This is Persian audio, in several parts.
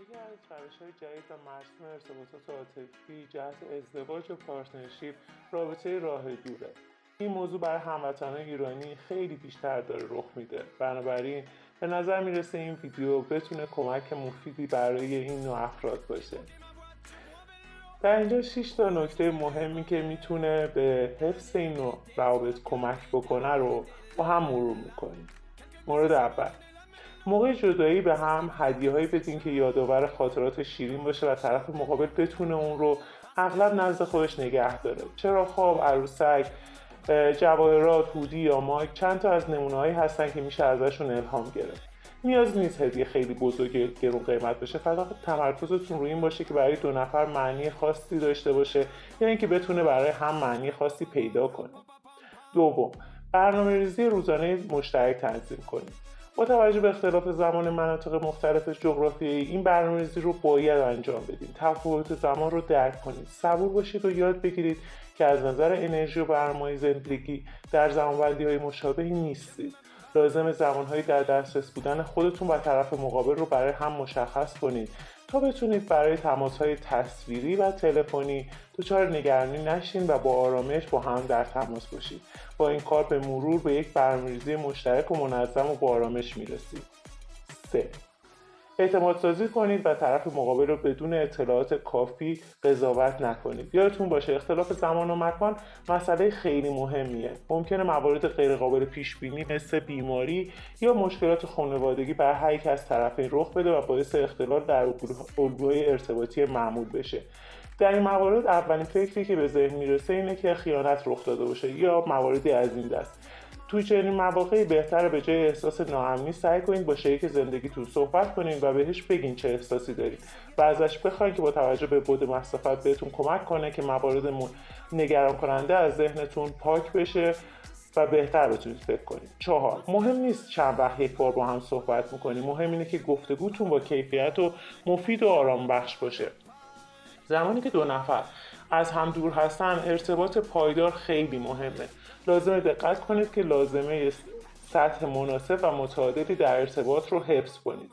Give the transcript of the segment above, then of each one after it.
یکی از روش‌های جدید و مرسوم ارتباطات عاطفی جهت ازدواج و پارتنرشیپ رابطه راه دوره. این موضوع برای هموطنان ایرانی خیلی بیشتر داره رخ میده. بنابراین به نظر میرسه این ویدیو بتونه کمک مفیدی برای این نوع افراد باشه. در اینجا 6 تا نکته مهمی که میتونه به حفظ این نوع روابط کمک بکنه رو با هم مرور میکنیم. مورد اول، موقع جدایی به هم هدیه‌هایی بدین که یادآور خاطرات شیرین باشه و طرف مقابل بتونه اون رو اغلب نزد خودش نگه داره. چراغ خواب، عروسک، جواهرات، هودی یا مایک چند تا از نمونه‌هایی هستن که میشه ازشون الهام گرفت. نیاز نیست هدیه خیلی بزرگ گرون قیمت بشه، فقط تمرکزتون روی این باشه که برای دو نفر معنی خاصی داشته باشه یا اینکه بتونه برای هم معنی خاصی پیدا کنه. دوم، برنامه‌ریزی روزانه مشترک تنظیم کنید. با توجه به اختلاف زمان مناطق مختلف جغرافیایی این برنامه‌ریزی رو باید انجام بدید. تفاوت زمان رو درک کنید. صبور باشید و یاد بگیرید که از نظر انرژی و برنامه‌های زندگی در زمانبندی‌های مشابهی نیستید. لازم زمان‌هایی در دسترس بودن خودتون و طرف مقابل رو برای هم مشخص کنید تا بتونید برای تماس‌های تصویری و تلفنی دچار نگرانی نشین و با آرامش با هم در تماس باشید. با این کار به مرور به یک برنامه‌ریزی مشترک و منظم و با آرامش میرسید. 3. اعتماد سازی کنید و طرف مقابل رو بدون اطلاعات کافی قضاوت نکنید. یادتون باشه اختلاف زمان و مکان مسئله خیلی مهمیه. ممکنه موارد غیر قابل پیش بینی مثل بیماری یا مشکلات خانوادگی بر هر یک از طرفین رخ بده و باعث اختلال در الگوهای ارتباطی معمول بشه. در این موارد اولین فکری که به ذهن میرسه اینه که خیانت رخ داده باشه یا مواردی از این دست. توی چنین مواقعی بهتره به جای احساس ناامنی سعی کنید با شریک زندگیتون صحبت کنید و بهش بگین چه احساسی دارید و ازش بخواید که با توجه به بعد مسافت بهتون کمک کنه که موارد نگران کننده از ذهنتون پاک بشه و بهتر بتونید فکر کنید. 4. مهم نیست چند وقت یک بار با هم صحبت میکنید. مهم اینه که گفتگوتون با کیفیت و مفید و آرام بخش باشه. زمانی که دو نفر از هم دور هستن ارتباط پایدار خیلی مهمه. لازمه دقت کنید که لازمه سطح مناسب و متعادلی در ارتباط رو حفظ کنید.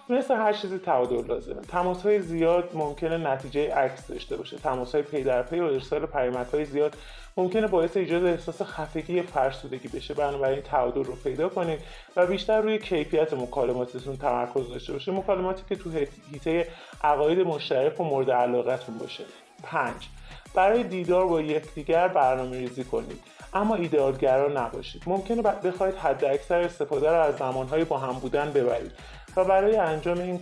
مثل هر چیزی تعادل لازمه. تماس‌های زیاد ممکنه نتیجه عکس داشته باشه. تماس‌های پی در پی و ارسال پیامک‌های زیاد ممکنه باعث ایجاد احساس خفگی فرسودگی بشه. بنابراین تعادل رو پیدا کنید و بیشتر روی کیفیت مکالماتتون تمرکز داشته باشه. مکالماتی که تو حیطه عقاید مشترک و مورد علاقتون باشه. 5. برای دیدار با یکدیگر برنامه‌ریزی کنید، اما ایدئالگرا نباشید. ممکنه بخواید حداکثر استفاده را از زمانهای با هم بودن ببرید و برای انجام این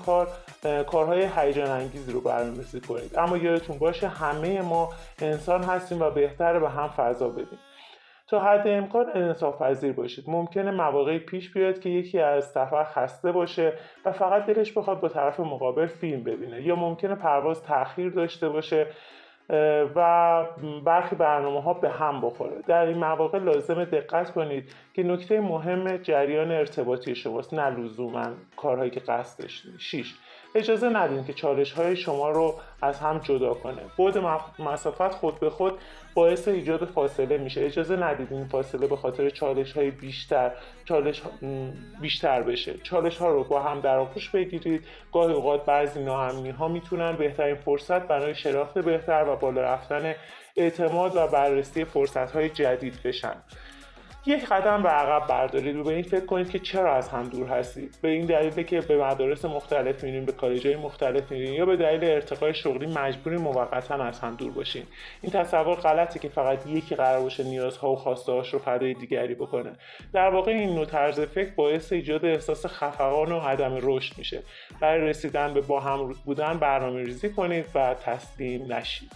کارهای هیجان انگیزی رو برنامه‌ریزی کنید. اما یادتون باشه همه ما انسان هستیم و بهتره به هم فضا بدیم. تا حد امکان انعطاف پذیر باشید. ممکنه مواقعی پیش بیاد که یکی از سفر خسته باشه و فقط دلش بخواد با طرف مقابل فیلم ببینه، یا ممکنه پرواز تأخیر داشته باشه و برخی برنامه‌ها به هم بخوره. در این مواقع لازمه دقت کنید که نکته مهم جریان ارتباطی شماست، نه لزوما کارهایی که قصد داشتید. 6. اجازه ندید که چالش‌های شما رو از هم جدا کنه. بعد مسافت خود به خود باعث ایجاد فاصله میشه. اجازه ندید این فاصله به خاطر چالش‌های بیشتر بشه. چالش‌ها رو با هم در آغوش بگیرید. گاهی اوقات بعضی ناامنی‌ها میتونن بهترین فرصت برای شناخت بهتر و بالا رفتن اعتماد و بررسی فرصت‌های جدید بشن. یک قدم به عقب بردارید و به این فکر کنید که چرا از هم دور هستید. به این دلیله که به مدارس مختلف میرین، به کالج‌های مختلف میرین، یا به دلیل ارتقای شغلی مجبورین موقتا از هم دور باشین. این تصور غلطه که فقط یکی قرار باشه نیازها و خواسته‌هاش رو فدای دیگری بکنه. در واقع این نوع طرز فکر باعث ایجاد احساس خفقان و عدم رشد میشه. برای رسیدن به با هم بودن برنامه‌ریزی کنید و تسلیم نشید.